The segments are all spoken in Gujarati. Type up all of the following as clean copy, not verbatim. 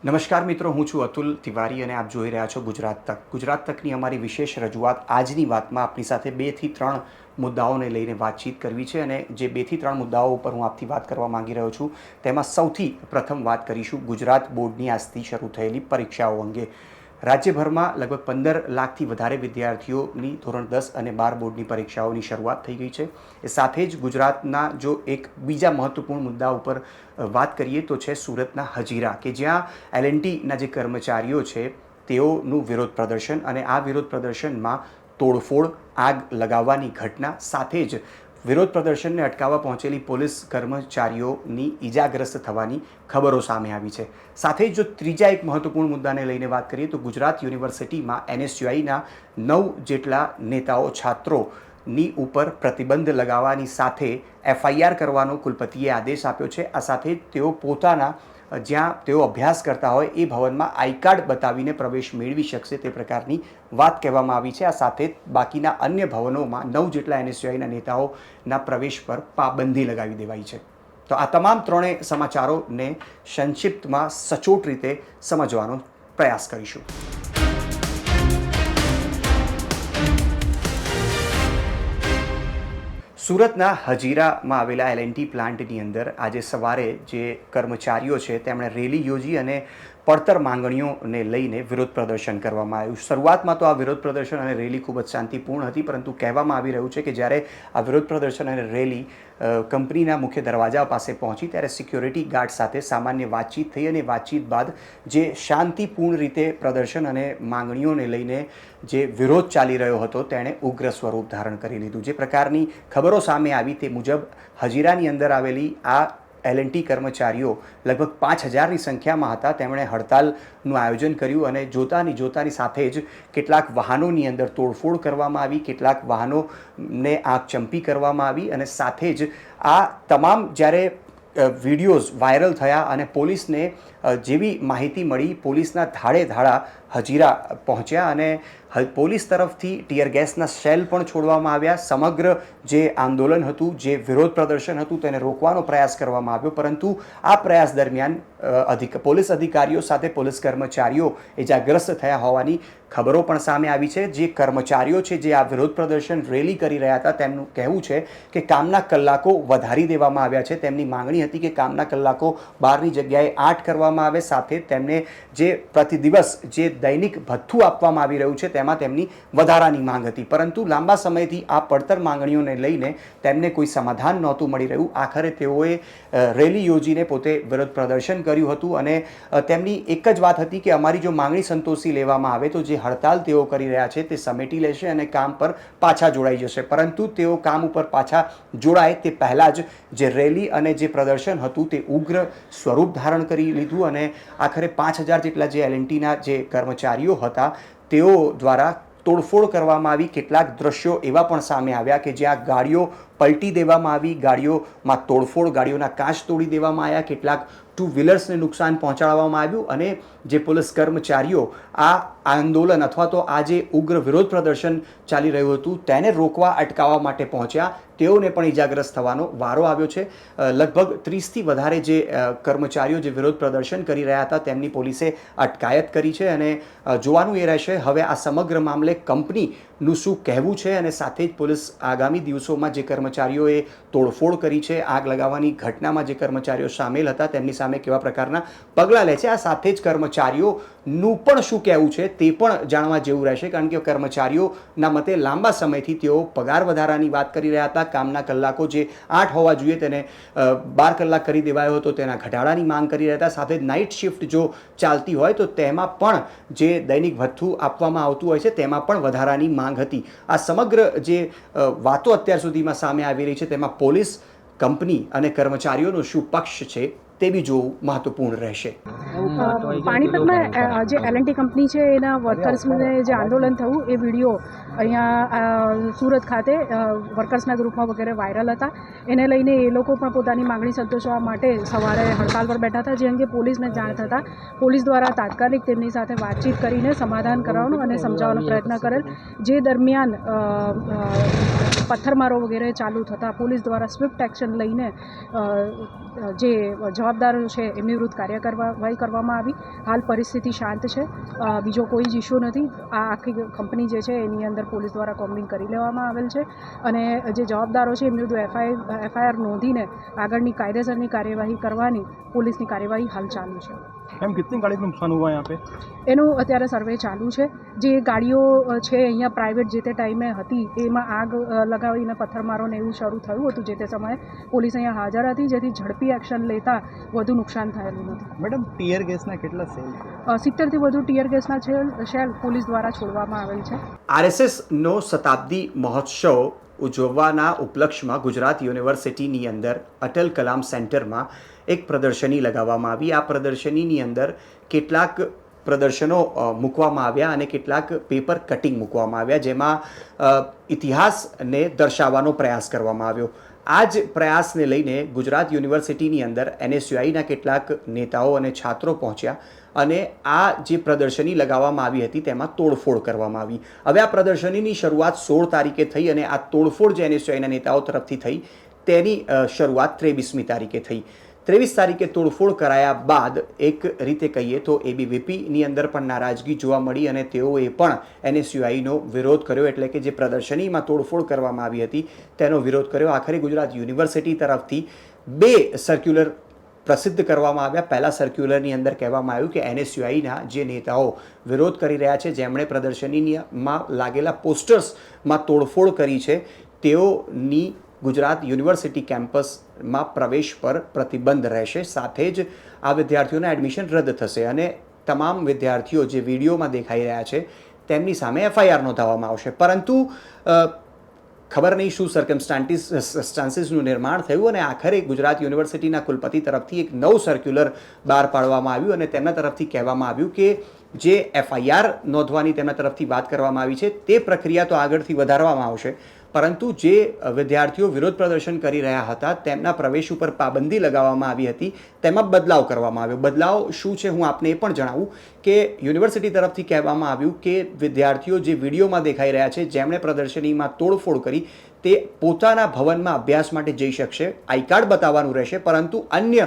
નમસ્કાર મિત્રો, હું છું અતુલ તિવારી અને આપ જોઈ રહ્યા છો ગુજરાત તક. ગુજરાત તકની અમારી વિશેષ રજૂઆત આજની વાતમાં આપણી સાથે 2 થી 3 મુદ્દાઓને લઈને વાતચીત કરવી છે અને જે 2 થી 3 મુદ્દાઓ ઉપર હું આપથી વાત કરવા માંગી રહ્યો છું તેમાં સૌથી પ્રથમ વાત કરીશું ગુજરાત બોર્ડની આજથી શરૂ થયેલી પરીક્ષાઓ અંગે. રાજ્યભરમાં લગભગ 15 લાખથી વધારે વિદ્યાર્થીઓની ધોરણ 10 અને 12 બોર્ડની પરીક્ષાઓની શરૂઆત થઈ ગઈ છે. એ સાથે જ ગુજરાતના જો એક બીજા મહત્વપૂર્ણ મુદ્દા ઉપર વાત કરીએ તો છે સુરતના હજીરા, કે જ્યાં એલએનટીના જે કર્મચારીઓ છે તેઓનું વિરોધ પ્રદર્શન અને આ વિરોધ પ્રદર્શનમાં તોડફોડ, આગ લગાવવાની ઘટના, સાથે જ વિરોધ પ્રદર્શનને અટકાવવા પહોંચેલી પોલીસ કર્મચારીઓની ઈજાગ્રસ્ત થવાની ખબરો સામે આવી છે. સાથે જ જો ત્રીજા એક મહત્વપૂર્ણ મુદ્દાને લઈને વાત કરીએ તો ગુજરાત યુનિવર્સિટીમાં એનએસયુઆઈના 9 જેટલા નેતાઓ છાત્રોની ઉપર પ્રતિબંધ લગાવવાની સાથે એફઆઈઆર કરવાનો કુલપતિએ આદેશ આપ્યો છે. આ સાથે તેઓ પોતાના જ્યાં તેઓ અભ્યાસ કરતા હોય એ ભવનમાં આઈ કાર્ડ બતાવીને પ્રવેશ મેળવી શકશે તે પ્રકારની વાત કહેવામાં આવી છે. આ સાથે બાકીના અન્ય ભવનોમાં 9 જેટલા એનએસયુઆઈના નેતાઓના પ્રવેશ પર પાબંદી લગાવી દેવાઈ છે. તો આ તમામ ત્રણેય સમાચારોને સંક્ષિપ્તમાં સચોટ રીતે સમજવાનો પ્રયાસ કરીશું. સુરતના હજીરામાં આવેલા એલએનટી પ્લાન્ટની અંદર આજે સવારે જે કર્મચારીઓ છે તેમણે રેલી યોજી અને પડતર માંગણીઓને લઈને વિરોધ પ્રદર્શન કરવામાં આવ્યું. શરૂઆતમાં તો આ વિરોધ પ્રદર્શન અને રેલી ખૂબ જ શાંતિપૂર્ણ હતી, પરંતુ કહેવામાં આવી રહ્યું છે કે જ્યારે આ વિરોધ પ્રદર્શન અને રેલી કંપનીના મુખ્ય દરવાજા પાસે પહોંચી ત્યારે સિક્યોરિટી ગાર્ડ સાથે સામાન્ય વાતચીત થઈ અને વાતચીત બાદ જે શાંતિપૂર્ણ રીતે પ્રદર્શન અને માંગણીઓને લઈને જે વિરોધ ચાલી રહ્યો હતો તેણે ઉગ્ર સ્વરૂપ ધારણ કરી લીધું. જે પ્રકારની ખબરો સામે આવી તે મુજબ હજીરાની અંદર આવેલી આ એલએનટી કર્મચારીઓ લગભગ 5000ની સંખ્યામાં હતા. તેમણે હડતાલનું આયોજન કર્યું અને જોતાની સાથે જ કેટલાક વાહનોની અંદર તોડફોડ કરવામાં આવી, કેટલાક વાહનોને આગ ચંપી કરવામાં આવી અને સાથે જ આ તમામ જ્યારે વિડીયોઝ વાયરલ થયા અને પોલીસને જેવી માહિતી મળી, પોલીસના ધાડે ધાડા હજીરા પહોંચ્યા અને પોલીસ તરફથી ટીયર ગેસના શેલ પણ છોડવામાં આવ્યા. સમગ્ર જે આંદોલન હતું, જે વિરોધ પ્રદર્શન હતું તેને રોકવાનો પ્રયાસ કરવામાં આવ્યો, પરંતુ આ પ્રયાસ દરમિયાન પોલીસ અધિકારીઓ સાથે પોલીસ કર્મચારીઓ ઇજાગ્રસ્ત થયા હોવાની ખબરો પણ સામે આવી છે. જે કર્મચારીઓ છે જે આ વિરોધ પ્રદર્શન રેલી કરી રહ્યા હતા તેમનું કહેવું છે કે કામના કલાકો વધારી દેવામાં આવ્યા છે. તેમની માંગણી હતી કે કામના કલાકો 12ની જગ્યાએ 8 કરવામાં આવે. સાથે તેમને જે પ્રતિ દિવસ જે દૈનિક ભથ્થું આપવામાં આવી રહ્યું છે તેમાં તેમની વધારાની માંગ હતી, પરંતુ લાંબા સમયથી આ પડતર માંગણીઓને લઈને તેમને કોઈ સમાધાન નહોતું મળી રહ્યું. આખરે તેઓએ રેલી યોજીને પોતે વિરોધ પ્રદર્શન કર્યું હતું અને તેમની એક જ વાત હતી કે અમારી જો માંગણી સંતોષી લેવામાં આવે તો જે હડતાલ તેઓ કરી રહ્યા છે તે સમેટી લેશે અને કામ પર પાછા જોડાઈ જશે. પરંતુ તેઓ કામ ઉપર પાછા જોડાય તે પહેલાં જ જે રેલી અને જે પ્રદર્શન હતું તે ઉગ્ર સ્વરૂપ ધારણ કરી લીધું અને આખરે 5000 જેટલા જે એલએનટીના જે કર્મચારીઓ હતા તેઓ દ્વારા તોડફોડ કરવામાં આવી. કેટલાક દ્રશ્યો એવા પણ સામે આવ્યા કે જ્યાં ગાડીઓ પલટી દેવામાં આવી, ગાડીઓમાં તોડફોડ, ગાડીઓના કાચ તોડી દેવામાં આવ્યા, કેટલાક ટુ વ્હીલર્સને નુકસાન પહોંચાડવામાં આવ્યું અને જે પોલીસ કર્મચારીઓ આ આંદોલન અથવા તો આ જે ઉગ્ર વિરોધ પ્રદર્શન ચાલી રહ્યું હતું તેને રોકવા અટકાવવા માટે પહોંચ્યા, તેઓને પણ ઇજાગ્રસ્ત થવાનો વારો આવ્યો છે. લગભગ 30થી વધારે જે કર્મચારીઓ જે વિરોધ પ્રદર્શન કરી રહ્યા હતા તેમની પોલીસે અટકાયત કરી છે અને જોવાનું એ રહેશે હવે આ સમગ્ર મામલે કંપનીનું શું કહેવું છે અને સાથે જ પોલીસ આગામી દિવસોમાં જે કર્મચારીઓએ તોડફોડ કરી છે, આગ લગાવવાની ઘટનામાં જે કર્મચારીઓ સામેલ હતા તેમની સામે કેવા પ્રકારના પગલાં લે છે. આ સાથે જ કર્મચારીઓનું પણ શું કહેવું છે તે પણ જાણવા જેવું રહેશે, કારણ કે કર્મચારીઓના મતે લાંબા સમયથી તેઓ પગાર વધારાની વાત કરી રહ્યા હતા. કામના કલાકો જે 8 હોવા જોઈએ તેને 12 કલાક કરી દેવાયો હતો, તેના ઘટાડાની માંગ કરી રહ્યા હતા. સાથે જ નાઇટ શિફ્ટ જો ચાલતી હોય તો તેમાં પણ જે દૈનિક ભથ્થું આપવામાં આવતું હોય છે તેમાં પણ વધારાની માંગ હતી. આ સમગ્ર જે વાતો અત્યાર સુધીમાં સામે આવી રહી છે તેમાં પોલીસ, કંપની અને કર્મચારીઓનો શું પક્ષ છે તે બી જોવું મહત્વપૂર્ણ રહેશે. પાણીપતમાં જે એલએનટી કંપની છે એના વર્કર્સને જે આંદોલન થયું એ વિડીયો અહીંયા સુરત ખાતે વર્કર્સના ગ્રુપમાં વગેરે વાયરલ હતા. એને લઈને એ લોકો પણ પોતાની માંગણી સંતોષવા માટે સવારે હડતાલ પર બેઠા હતા, જે અંગે પોલીસને જાણ થતાં પોલીસ દ્વારા તાત્કાલિક તેમની સાથે વાતચીત કરીને સમાધાન કરવાનો અને સમજાવવાનો પ્રયત્ન કરેલ. જે દરમિયાન પથ્થરમારો વગેરે ચાલુ થતાં પોલીસ દ્વારા સ્વિફ્ટ એક્શન લઈને જે જવાબ જવાબદારો છે એમની વિરુદ્ધ કાર્યવાહી કરવામાં આવી. હાલ પરિસ્થિતિ શાંત છે, બીજો કોઈ જ ઇસ્યુ નથી. આ આખી કંપની જે છે એની અંદર પોલીસ દ્વારા કોમ્બિંગ કરી લેવામાં આવેલ છે અને જે જવાબદારો છે એમની વિરુદ્ધ એફઆઈઆર નોંધીને આગળની કાયદેસરની કાર્યવાહી કરવાની પોલીસની કાર્યવાહી હાલ ચાલુ છે. मैम कितनी गाड़ी को नुकसान हुआ है यहाँ पे? એનું અત્યારે સર્વે ચાલુ છે. જે ગાડીઓ છે અહીંયા પ્રાઇવેટ જે તે ટાઈમે હતી એમાં આગ લગાવીને પથ્થરમારો ને એવું શરૂ થયું હતું જે તે સમયે. પોલીસ અહીંયા હાજર હતી જેથી ઝડપી એક્શન લેતા વધુ નુકસાન થયેલું નથી. મેડમ ટીયર ગેસના કેટલા સેલ? 70થી વધુ ટીયર ગેસના શેલ પોલીસ દ્વારા છોડવામાં આવેલ છે. આરએસએસનો શતાબ્દી મહોત્સવ ઉજવવાના ઉપલક્ષમાં ગુજરાત યુનિવર્સિટીની અંદર અટલ કલામ સેન્ટરમાં એક પ્રદર્શની લગાવવામાં આવી. આ પ્રદર્શનીની અંદર કેટલાક પ્રદર્શનો મૂકવામાં આવ્યા અને કેટલાક પેપર કટિંગ મૂકવામાં આવ્યા જેમાં ઇતિહાસને દર્શાવવાનો પ્રયાસ કરવામાં આવ્યો. આ જ પ્રયાસને લઈને ગુજરાત યુનિવર્સિટીની અંદર એનએસયુઆઈના કેટલાક નેતાઓ અને છાત્રો પહોંચ્યા અને આ જે પ્રદર્શની લગાવવામાં આવી હતી તેમાં તોડફોડ કરવામાં આવી. હવે આ પ્રદર્શનીની શરૂઆત 16 તારીખે થઈ અને આ તોડફોડ જે એનએસયુઆઈના નેતાઓ તરફથી થઈ તેની શરૂઆત 23મી તારીખે થઈ. 23 તારીખે તોડફોડ કરાયા બાદ એક રીતે કહીએ તો એબીવીપીની અંદર પણ નારાજગી જોવા મળી અને તેઓએ પણ એનએસયુઆઈનો વિરોધ કર્યો, એટલે કે જે પ્રદર્શનીમાં તોડફોડ કરવામાં આવી હતી તેનો વિરોધ કર્યો. આખરે ગુજરાત યુનિવર્સિટી તરફથી 2 સર્ક્યુલર પ્રસિદ્ધ કરવામાં આવ્યા. પહેલા સર્ક્યુલરની અંદર કહેવામાં આવ્યું કે એનએસયુઆઈના જે નેતાઓ વિરોધ કરી રહ્યા છે, જેમણે પ્રદર્શનીમાં લાગેલા પોસ્ટર્સમાં તોડફોડ કરી છે, તેઓની ગુજરાત યુનિવર્સિટી કેમ્પસમાં પ્રવેશ પર પ્રતિબંધ રહેશે. સાથે જ આ વિદ્યાર્થીઓના એડમિશન રદ થશે અને તમામ વિદ્યાર્થીઓ જે વિડીયોમાં દેખાઈ રહ્યા છે તેમની સામે એફઆઈઆર નોંધાવવામાં આવશે. પરંતુ ખબર નહીં શું સર્કમસ્ટાન્સીસનું નિર્માણ થયું અને આખરે ગુજરાત યુનિવર્સિટીના કુલપતિ તરફથી એક નવું સર્ક્યુલર બહાર પાડવામાં આવ્યું અને તેમના તરફથી કહેવામાં આવ્યું કે જે એફઆઈઆર નોંધવાની તેમના તરફથી વાત કરવામાં આવી છે તે પ્રક્રિયા તો આગળથી વધારવામાં આવશે, પરંતુ જે વિદ્યાર્થીઓ વિરોધ પ્રદર્શન કરી રહ્યા હતા તેમના પ્રવેશ ઉપર પાબંદી લગાવવામાં આવી હતી તેમાં બદલાવ કરવામાં આવ્યો. બદલાવ શું છે હું આપને એ પણ જણાવું કે યુનિવર્સિટી તરફથી કહેવામાં આવ્યું કે વિદ્યાર્થીઓ જે વિડીયોમાં દેખાઈ રહ્યા છે જેમણે પ્રદર્શનીમાં તોડફોડ કરી તે પોતાના ભવનમાં અભ્યાસ માટે જઈ શકશે, આઈ કાર્ડ બતાવવાનું રહેશે, પરંતુ અન્ય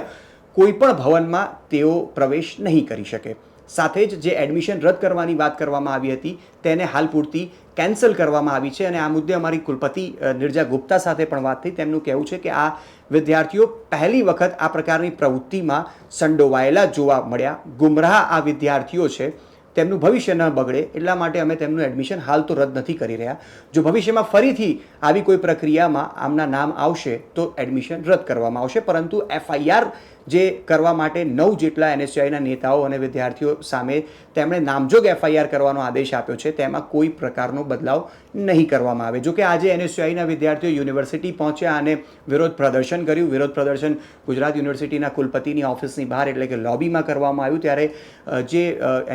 કોઈ પણ ભવનમાં તેઓ પ્રવેશ નહીં કરી શકે. સાથે જ જે એડમિશન રદ કરવાની વાત કરવામાં આવી હતી તેને હાલ પૂરતી કેન્સલ કરવામાં આવી છે અને આ મુદ્દે અમારી કુલપતિ નિર્જા ગુપ્તા સાથે પણ વાત થઈ. તેમનું કહેવું છે કે આ વિદ્યાર્થીઓ પહેલી વખત આ પ્રકારની પ્રવૃત્તિમાં સંડોવાયેલા જોવા મળ્યા. ગુમરાહ આ વિદ્યાર્થીઓ છે, તેમનું ભવિષ્ય ન બગડે એટલા માટે અમે તેમનું એડમિશન હાલ તો રદ નથી કરી રહ્યા. જો ભવિષ્યમાં ફરીથી આવી કોઈ પ્રક્રિયામાં આમના નામ આવશે તો એડમિશન રદ કરવામાં આવશે. પરંતુ એફઆઈઆર જે કરવા માટે 9 જેટલા એનએસયુઆઈના નેતાઓ અને વિદ્યાર્થીઓ સામે તેમણે નામજોગ એફઆઈઆર કરવાનો આદેશ આપ્યો છે તેમાં કોઈ પ્રકારનો બદલાવ નહીં કરવામાં આવે. જોકે આજે એનએસયુઆઈના વિદ્યાર્થીઓ યુનિવર્સિટી પહોંચ્યા અને વિરોધ પ્રદર્શન કર્યું. વિરોધ પ્રદર્શન ગુજરાત યુનિવર્સિટીના કુલપતિની ઓફિસની બહાર એટલે કે લોબીમાં કરવામાં આવ્યું. ત્યારે જે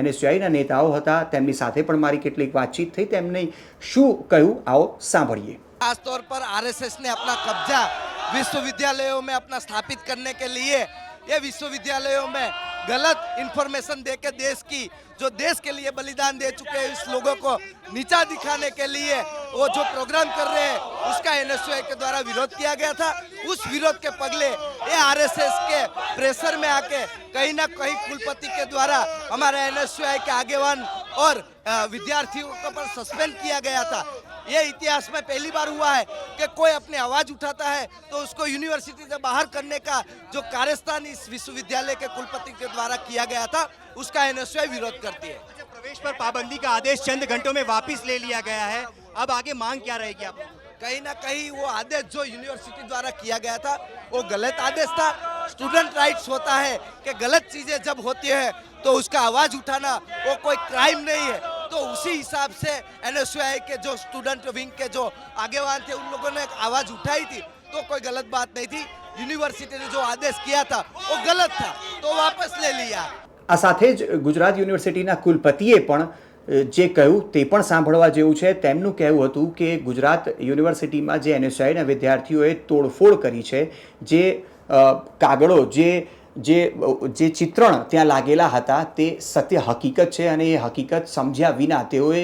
એનએસયુઆઈના નેતાઓ હતા તેમની સાથે પણ મારી કેટલીક વાતચીત થઈ. તેમને શું કહ્યું આવો સાંભળીએ. खास तौर पर आरएसएस ने अपना कब्जा विश्वविद्यालयों में अपना स्थापित करने के लिए ये विश्वविद्यालयों में गलत इन्फॉर्मेशन देके देश के लिए बलिदान दे चुके हैं इस लोगों को नीचा दिखाने के लिए वो जो प्रोग्राम कर रहे हैं उसका एनएसयूआई के द्वारा विरोध किया गया था. उस विरोध के पगले ये आरएसएस के प्रेशर में आके कहीं ना कहीं कुलपति के द्वारा हमारे एनएसयूआई के आगेवान और विद्यार्थियों को पर सस्पेंड किया गया था. ये इतिहास में पहली बार हुआ है कि कोई अपनी आवाज उठाता है तो उसको यूनिवर्सिटी से बाहर करने का जो कार्यस्थान इस विश्वविद्यालय के कुलपति के द्वारा किया गया था उसका एनएसयूआई विरोध करती है. प्रवेश पर पाबंदी का आदेश चंद घंटों में वापस ले लिया गया है. अब आगे मांग क्या रहेगी आप? कहीं ना कहीं वो आदेश जो यूनिवर्सिटी द्वारा किया गया था वो गलत आदेश था. स्टूडेंट राइट्स होता है कि गलत चीजें जब होती है तो उसका आवाज उठाना वो कोई क्राइम नहीं है. तो उसी हिसाब से एनएसयूआई के जो स्टूडेंट विंग के जो आगेवान थे उन लोगों ने आवाज उठाई थी तो कोई गलत बात नहीं थी. यूनिवर्सिटी ने जो आदेश किया था वो गलत था तो वापस ले लिया. આ સાથે જ ગુજરાત યુનિવર્સિટીના કુલપતિએ પણ જે કહ્યું તે પણ સાંભળવા જેવું છે. તેમનું કહેવું હતું કે ગુજરાત યુનિવર્સિટીમાં જે એનએસયુઆઈના વિદ્યાર્થીઓએ તોડફોડ કરી છે, જે કાગળો જે ચિત્રણ ત્યાં લાગેલા હતા તે સત્ય હકીકત છે અને એ હકીકત સમજ્યા વિના તેઓએ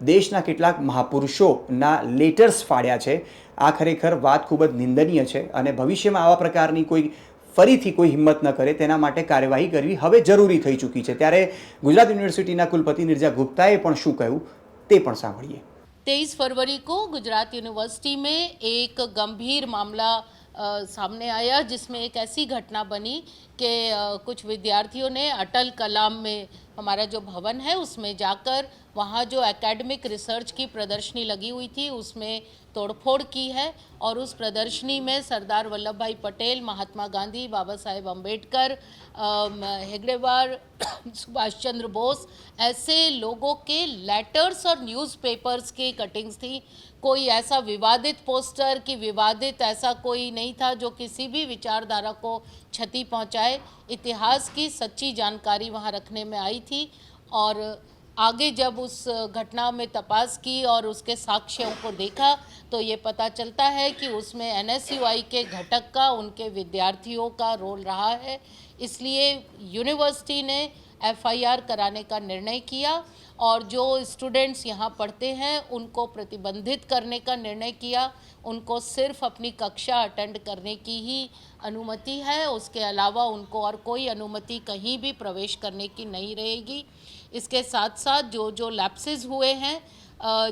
દેશના કેટલાક મહાપુરુષોના લેટર્સ ફાડ્યા છે. આ ખરેખર વાત ખૂબ જ નિંદનીય છે અને ભવિષ્યમાં આવા પ્રકારની કોઈ ફરીથી કોઈ હિંમત ન કરે તેના માટે કાર્યવાહી કરવી હવે જરૂરી થઈ ચૂકી છે। ત્યારે ગુજરાત યુનિવર્સિટીના કુલપતિ નિર્જા ગુપ્તાએ પણ શું કહ્યું તે પણ સાંભળીએ। 23 फरवरी को गुजरात यूनिवर्सिटी में एक गंभीर मामला सामने आया, जिसमें एक ऐसी घटना बनी कि कुछ विद्यार्थियों ने अटल कलाम में, हमारा जो भवन है उसमें जाकर वहाँ जो एकेडमिक रिसर्च की प्रदर्शनी लगी हुई थी उसमें तोड़फोड़ की है और उस प्रदर्शनी में सरदार वल्लभ भाई पटेल, महात्मा गांधी, बाबा साहेब अम्बेडकर, हेगड़ेवार, सुभाष चंद्र बोस, ऐसे लोगों के लेटर्स और न्यूज़पेपर्स की कटिंग्स थी। कोई ऐसा विवादित पोस्टर कि विवादित ऐसा कोई नहीं था जो किसी भी विचारधारा को क्षति पहुंचाए। इतिहास की सच्ची जानकारी वहां रखने में आई थी और आगे जब उस घटना में तपास की और उसके साक्ष्यों को देखा तो ये पता चलता है कि उसमें NSUI के घटक का, उनके विद्यार्थियों का रोल रहा है। इसलिए यूनिवर्सिटी ने FIR कराने का निर्णय किया और जो स्टूडेंट्स यहाँ पढ़ते हैं उनको प्रतिबंधित करने का निर्णय किया। उनको सिर्फ अपनी कक्षा अटेंड करने की ही अनुमति है, उसके अलावा उनको और कोई अनुमति कहीं भी प्रवेश करने की नहीं रहेगी। इसके साथ साथ जो जो लैप्सेस हुए हैं,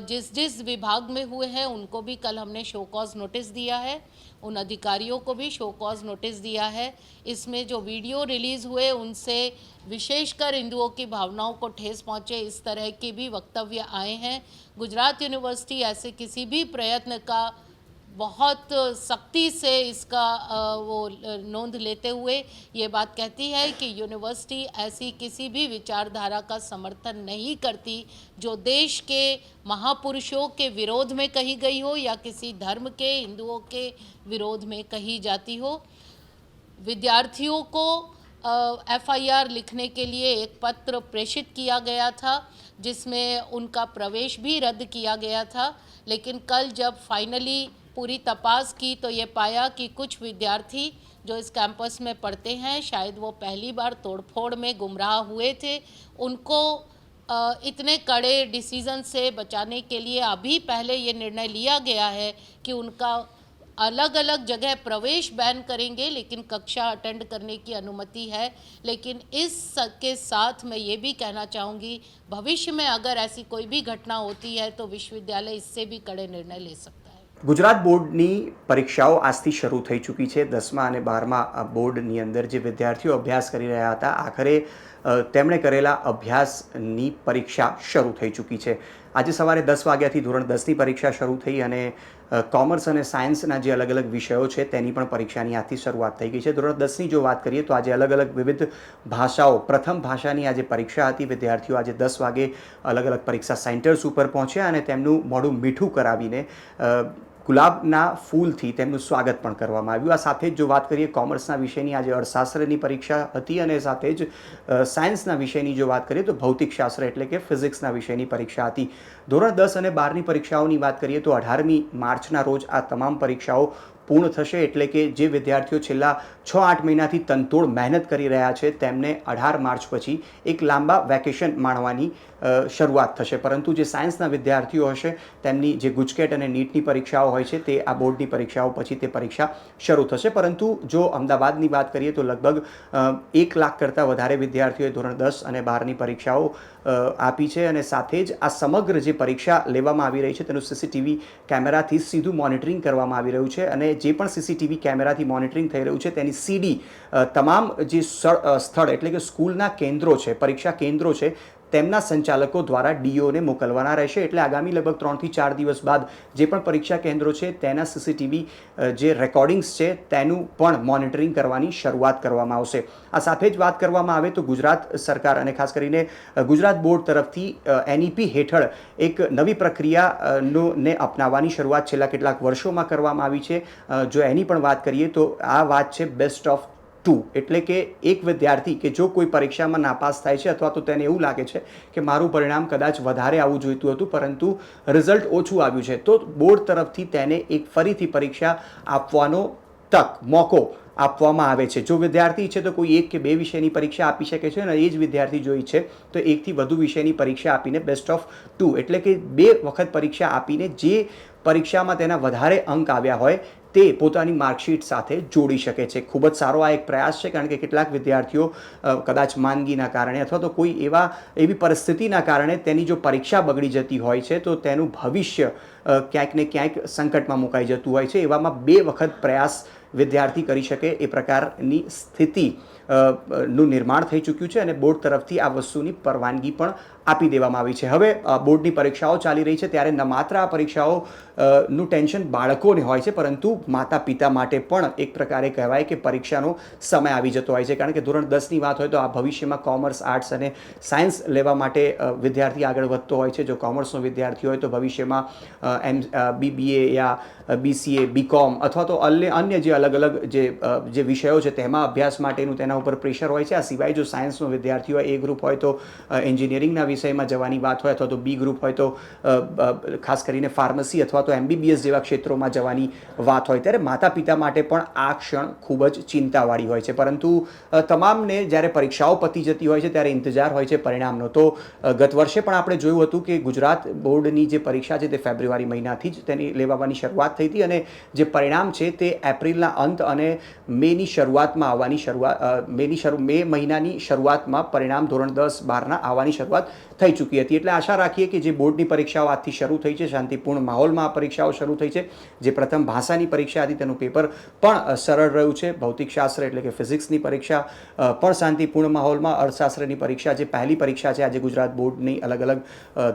जिस विभाग में हुए हैं, उनको भी कल हमने शो कॉज नोटिस दिया है, उन अधिकारियों को भी शो कॉज नोटिस दिया है। इसमें जो वीडियो रिलीज़ हुए उनसे विशेषकर हिंदुओं की भावनाओं को ठेस पहुँचे, इस तरह के भी वक्तव्य आए हैं। गुजरात यूनिवर्सिटी ऐसे किसी भी प्रयत्न का बहुत सख्ती से इसका वो नोंद लेते हुए ये बात कहती है कि यूनिवर्सिटी ऐसी किसी भी विचारधारा का समर्थन नहीं करती जो देश के महापुरुषों के विरोध में कही गई हो या किसी धर्म के, हिंदुओं के विरोध में कही जाती हो। विद्यार्थियों को FIR लिखने के लिए एक पत्र प्रेषित किया गया था जिसमें उनका प्रवेश भी रद्द किया गया था, लेकिन कल जब फाइनली पूरी तपास की तो ये पाया कि कुछ विद्यार्थी जो इस कैंपस में पढ़ते हैं, शायद वो पहली बार तोड़फोड़ में गुमराह हुए थे। उनको इतने कड़े डिसीज़न से बचाने के लिए अभी पहले ये निर्णय लिया गया है कि उनका अलग अलग जगह प्रवेश बैन करेंगे, लेकिन कक्षा अटेंड करने की अनुमति है। लेकिन इस के साथ मैं ये भी कहना चाहूँगी, भविष्य में अगर ऐसी कोई भी घटना होती है तो विश्वविद्यालय इससे भी कड़े निर्णय ले सकता है। ગુજરાત બોર્ડની પરીક્ષાઓ આજથી શરૂ થઈ ચૂકી છે। 10મા અને 12મા બોર્ડની અંદર જે વિદ્યાર્થીઓ અભ્યાસ કરી રહ્યા હતા, આખરે તેમણે કરેલા અભ્યાસની પરીક્ષા શરૂ થઈ ચૂકી છે। આજે સવારે 10 વાગ્યાથી ધોરણ 10ની પરીક્ષા શરૂ થઈ અને કોમર્સ અને સાયન્સના જે અલગ અલગ વિષયો છે તેની પણ પરીક્ષાની આજથી શરૂઆત થઈ ગઈ છે। ધોરણ 10ની જો વાત કરીએ તો આજે અલગ અલગ વિવિધ ભાષાઓ, પ્રથમ ભાષાની આજે પરીક્ષા હતી। વિદ્યાર્થીઓ આજે 10 વાગે અલગ અલગ પરીક્ષા સેન્ટર્સ ઉપર પહોંચ્યા અને તેમનું મોઢું મીઠું કરાવીને ગુલાબના ફૂલથી તેમનું સ્વાગત પણ કરવામાં આવ્યું। આ સાથે જ જો વાત કરીએ કોમર્સના વિષયની આજે અર્થશાસ્ત્રની પરીક્ષા હતી અને સાથે જ સાયન્સના વિષયની જો વાત કરીએ તો ભૌતિકશાસ્ત્ર એટલે કે ફિઝિક્સના વિષયની પરીક્ષા હતી। ધોરણ 10 અને 12ની પરીક્ષાઓની વાત કરીએ તો 18મી માર્ચના રોજ આ તમામ પરીક્ષાઓ પૂર્ણ થશે। એટલે કે જે વિદ્યાર્થીઓ છેલ્લા 6-8 મહિનાથી તનતોડ મહેનત કરી રહ્યા છે તેમને 18 માર્ચ પછી એક લાંબા વેકેશન માણવાની શરૂઆત થશે। પરંતુ જે સાયન્સના વિદ્યાર્થીઓ હશે તેમની જે ગુજકેટ અને નીટની પરીક્ષાઓ હોય છે તે આ બોર્ડની પરીક્ષાઓ પછી તે પરીક્ષા શરૂ થશે। પરંતુ જો અમદાવાદની વાત કરીએ તો લગભગ 1 લાખ કરતાં વધારે વિદ્યાર્થીઓએ ધોરણ 10 અને 12ની પરીક્ષાઓ આપી છે અને સાથે જ આ સમગ્ર જે પરીક્ષા લેવામાં આવી રહી છે તેનું CCTV કેમેરાથી સીધું મોનિટરિંગ કરવામાં આવી રહ્યું છે અને જે પણ CCTV કેમેરાથી મોનિટરિંગ થઈ રહ્યું છે તેની CD તમામ જે સ્થળ એટલે કે સ્કૂલના કેન્દ્રો છે, પરીક્ષા કેન્દ્રો છે તેમના સંચાલકો દ્વારા DOને મોકલવાના રહેશે। એટલે આગામી લગભગ 3 થી 4 દિવસ બાદ જે પણ પરીક્ષા કેન્દ્રો છે તેના CCTV જે રેકોર્ડિંગ્સ છે તેનું પણ મોનિટરિંગ કરવાની શરૂઆત કરવામાં આવશે। આ સાથે જ વાત કરવામાં આવે તો ગુજરાત સરકાર અને ખાસ કરીને ગુજરાત બોર્ડ તરફથી NEP હેઠળ એક નવી પ્રક્રિયાને અપનાવવાની શરૂઆત છેલ્લા કેટલાક વર્ષોમાં કરવામાં આવી છે। જો એની પણ વાત કરીએ તો આ વાત છે બેસ્ટ ઓફ 2 એટલે કે એક વિદ્યાર્થી કે જો કોઈ પરીક્ષામાં નાપાસ થાય છે અથવા તો તેને એવું લાગે છે કે મારું પરિણામ કદાચ વધારે આવવું જોઈતું હતું પરંતુ રિઝલ્ટ ઓછું આવ્યું છે તો બોર્ડ તરફથી તેને એક ફરીથી પરીક્ષા આપવાનો મોકો આપવામાં આવે છે। જો વિદ્યાર્થી ઈચ્છે તો કોઈ 1 કે 2 વિષયની પરીક્ષા આપી શકે છે અને એ જ વિદ્યાર્થી જો ઈચ્છે તો 1 થી વધુ વિષયની પરીક્ષા આપીને બેસ્ટ ઓફ 2 એટલે કે 2 વખત પરીક્ષા આપીને જે પરીક્ષામાં તેના વધારે અંક આવ્યા હોય તે પોતાની માર્કશીટ સાથે જોડી શકે છે. ખૂબ જ સારો આ એક પ્રયાસ છે, કારણ કે કેટલાક વિદ્યાર્થીઓ કદાચ માંદગીના કારણે અથવા તો કોઈ એવી પરિસ્થિતિના કારણે તેની જો પરીક્ષા બગડી જતી હોય છે તો તેનું ભવિષ્ય ક્યાંક ને ક્યાંક સંકટમાં મુકાઈ જતું હોય છે. એવામાં 2 વખત પ્રયાસ વિદ્યાર્થી કરી શકે એ પ્રકારની સ્થિતિ નું નિર્માણ થઈ ચૂક્યું છે અને બોર્ડ તરફથી આ વસ્તુની પરવાનગી પણ આપી દેવામાં આવી છે. હવે બોર્ડની પરીક્ષાઓ ચાલી રહી છે ત્યારે ન માત્ર આ પરીક્ષાઓ નું ટેન્શન બાળકોને હોય છે, પરંતુ માતા પિતા માટે પણ એક પ્રકારે કહેવાય કે પરીક્ષાનો સમય આવી જતો હોય છે. કારણ કે ધોરણ 10ની વાત હોય તો આ ભવિષ્યમાં કોમર્સ, આર્ટ્સ અને સાયન્સ લેવા માટે વિદ્યાર્થી આગળ વધતો હોય છે. જો કોમર્સનો વિદ્યાર્થી હોય તો ભવિષ્યમાં BBA યા BCA, BCom અથવા તો અન્ય જે અલગ અલગ જે વિષયો છે તેમાં અભ્યાસ માટેનું તેના ઉપર પ્રેશર હોય છે. આ સિવાય જો સાયન્સનો વિદ્યાર્થી હોય, A ગ્રુપ હોય તો એન્જિનિયરિંગના વિષયમાં જવાની વાત હોય, અથવા તો B ગ્રુપ હોય તો ખાસ કરીને ફાર્મસી અથવા તો MBBS જેવા ક્ષેત્રોમાં જવાની વાત હોય, ત્યારે માતા પિતા માટે પણ આ ક્ષણ ખૂબ જ ચિંતાવાળી હોય છે. પરંતુ તમામને જ્યારે પરીક્ષાઓ પતી જતી હોય છે ત્યારે ઇંતજાર હોય છે પરિણામનો. તો ગત વર્ષે પણ આપણે જોયું હતું કે ગુજરાત બોર્ડની જે પરીક્ષા છે તે ફેબ્રુઆરી મહિનાથી જ તેની લેવાની શરૂઆત થઈ હતી અને જે પરિણામ છે તે એપ્રિલના અંત અને મેની શરૂઆતમાં આવવાની મે મહિનાની શરૂઆતમાં પરિણામ ધોરણ 10, 12ના આવવાની શરૂઆત થઈ ચૂકી હતી. એટલે આશા રાખીએ કે જે બોર્ડની પરીક્ષાઓ આજથી શરૂ થઈ છે, શાંતિપૂર્ણ માહોલમાં આ પરીક્ષાઓ શરૂ થઈ છે. જે પ્રથમ ભાષાની પરીક્ષા હતી તેનું પેપર પણ સરળ રહ્યું છે. ભૌતિકશાસ્ત્ર એટલે કે ફિઝિક્સની પરીક્ષા પણ શાંતિપૂર્ણ માહોલમાં, અર્થશાસ્ત્રની પરીક્ષા જે પહેલી પરીક્ષા છે આજે ગુજરાત બોર્ડની અલગ અલગ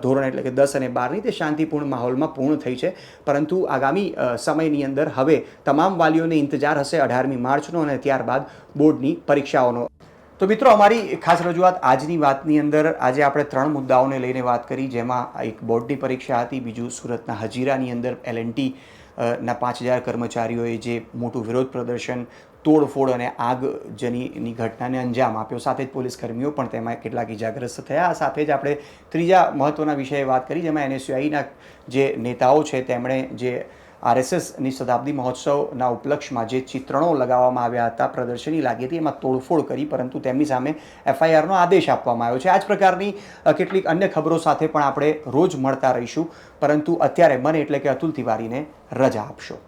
ધોરણ એટલે કે 10 અને 12ની તે શાંતિપૂર્ણ માહોલમાં પૂર્ણ થઈ છે. પરંતુ આગામી સમયની અંદર હવે તમામ વાલીઓને ઇંતજાર હશે 18મી માર્ચનો અને ત્યારબાદ બોર્ડની પરીક્ષાઓનો. તો મિત્રો, અમારી ખાસ રજૂઆત આજની વાતની અંદર આજે આપણે 3 મુદ્દાઓને લઈને વાત કરી, જેમાં એક બોર્ડની પરીક્ષા હતી, બીજું સુરતના હજીરાની અંદર L&T ના 5000 કર્મચારીઓએ જે મોટું વિરોધ પ્રદર્શન, તોડફોડ અને આગજનીની ઘટનાને અંજામ આપ્યો, સાથે જ પોલીસકર્મીઓ પણ તેમાં કેટલાક ઇજાગ્રસ્ત થયા. સાથે જ આપણે ત્રીજા મહત્ત્વના વિષયે વાત કરી, જેમાં NSUIના જે નેતાઓ છે તેમણે જે RSSની શતાબ્દી મહોત્સવના ઉપલક્ષમાં જે ચિત્રણો લગાવવામાં આવ્યા હતા, પ્રદર્શની લાગી હતી, એમાં તોડફોડ કરી, પરંતુ તેમની સામે FIRનો આદેશ આપવામાં આવ્યો છે. આ જ પ્રકારની કેટલીક અન્ય ખબરો સાથે પણ આપણે રોજ મળતા રહીશું, પરંતુ અત્યારે મને એટલે કે અતુલ તિવારીને રજા આપશો.